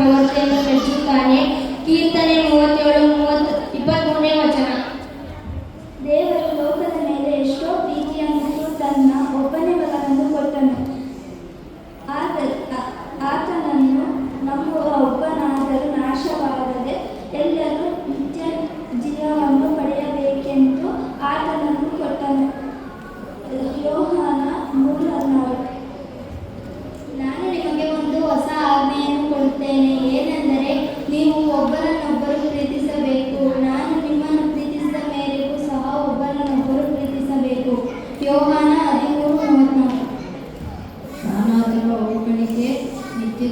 ಪ್ರವೃತ್ತಿಯನ್ನು ಮೆಚ್ಚುತ್ತಾನೆ. ಕೀರ್ತನೆ 37:23 ವಚನ. ದೇವರು ಲೋಕದ ಮೇಲೆ ಎಷ್ಟೋ ಪ್ರೀತಿಯನ್ನು ತನ್ನ ಒಬ್ಬನೇ ಮಗನನ್ನು ಕೊಟ್ಟನು. ಆತನನ್ನು ನಂಬುವ ಒಬ್ಬನಾದರೂ ನಾಶವಾಗದೆ ಎಲ್ಲರೂ ನಿತ್ಯ ಜೀವವನ್ನು ಪಡೆಯಬೇಕೆಂದು ಆತನನ್ನು ಕೊಟ್ಟನು. ಯೋಹಾನ 3:14. ನಾನು ನಿಮಗೆ ಒಂದು ಹೊಸ ಆಜ್ಞೆಯನ್ನು ಕೊಡುತ್ತೇನೆ, ಏನೆಂದರೆ ನೀವು ಒಬ್ಬರನ್ನೊಬ್ಬರು ಪ್ರೀತಿಸಬೇಕು. ನಾನು ನಿಮ್ಮನ್ನು ಪ್ರೀತಿಸಿದ ಮೇರೆಗೂ ಸಹ ಒಬ್ಬರನ್ನೊಬ್ಬರು ಪ್ರೀತಿಸಬೇಕು. ಯೋಹಾನ 13:34.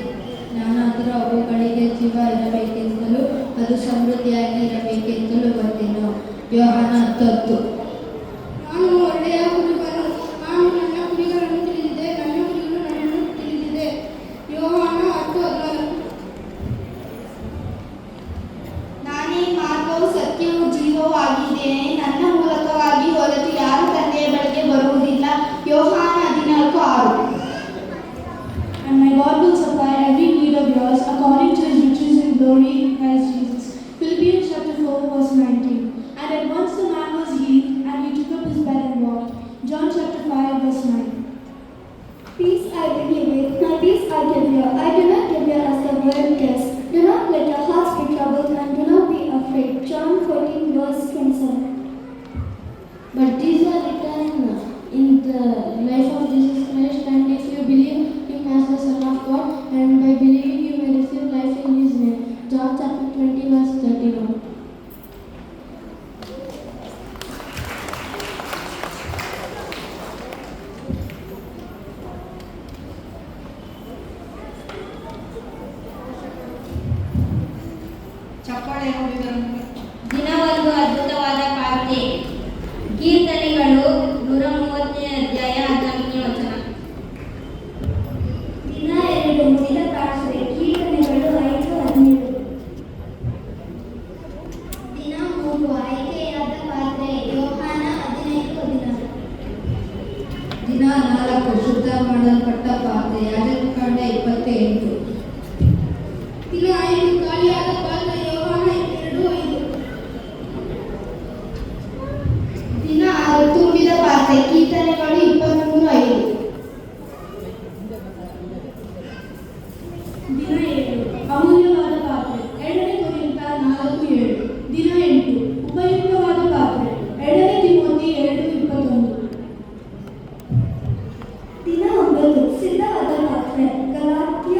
ನಾನಾದರೂ ಅವುಗಳಿಗೆ ಜೀವ ಇರಬೇಕೆಂತಲೂ ಅದು ಸಮೃದ್ಧಿಯಾಗಿ ಇರಬೇಕೆಂತಲೂ ಬಂದೆನು. ಯೋಹಾನ 10:10. ನಾನು ಒಳ್ಳೆಯ ಕುರುಬನು, ನಾನು ನನ್ನ ಕುರಿಗಳನ್ನು ತಿಳಿದಿದೆ, ನನ್ನ ಕುರಿಗಳು ನನ್ನನ್ನು ತಿಳಿದಿದೆ. ಯೋಹಾನ 10:14. ನಾನೇ ಮಾರ್ಗವೂ ಸತ್ಯವೂ ಜೀವವೂ ಆಗಿದ್ದೇನೆ. ನನ್ನ ಮೂಲಕವಾಗಿ ಹೊರತು ಯಾರು ತಂದೆಯ ಬಳಿಗೆ ಬರುವುದಿಲ್ಲ. ಯೋಹಾನ 14:6. And my God will supply every need of yours according to his riches in glory in Christ Jesus. Philippians chapter 4:19. And at once the man was healed, and he took up his bed and walked. John chapter 5:9. Peace I bring you with, my peace I give you. I do not give you as the world gives. Do not let your hearts be troubled, and do not be afraid. John 14:27. But these are written in the life of Jesus Christ, and if you believe him as the Son of God, and by believing you may receive life in his name. John chapter 20:31. ದಿನವೊಂದು ಅದ್ಭುತವಾದ ಪ್ರಾರ್ಥನೆ. ಕೀರ್ತನೆಗಳು 130:14 ವಚನ. ದಿನ 2 ಮುಗಿದ ಪ್ರಾರ್ಥನೆ. ಕೀರ್ತನೆಗಳು 5:17. ದಿನ 3 ಆಯ್ಕೆಯಾದ ಪಾತ್ರೆ. ಯೋಹಾನ 15:16. ದಿನ 4 ಶುದ್ಧ ಮಾಡಲ್ಪಟ್ಟ ಪಾತ್ರೆ. ಯಾಜಕಕಾಂಡ 28. ದಿನ 5 ಖಾಲಿಯಾದ ಪಾತ್ರೆ. ಯೋಹಾನ 2:5. ದಿನ 6 ತುಂಬಿದ ಪಾತ್ರೆ. ಕೀರ್ತನೆಗಳು 23:5. ದಿನ 7 ಅಮೂಲ್ಯವಾದ ಪಾತ್ರೆ. 2 ಕೊರಿಂಥ 4:7. ದಿನ 8 ಉಪಯುಕ್ತವಾದ ಪಾತ್ರೆ. 2 ತಿಮೋಥಿ 2:21. ದಿನ 9 ಸಿದ್ಧವಾದ ಪಾತ್ರೆ. ಗಲಾತ್ಯ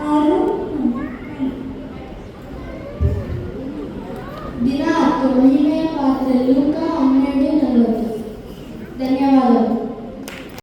6:9. ದಿನ 10 ಮಹಿಮೆಯ ಪಾತ್ರೆ. ಲೂಕ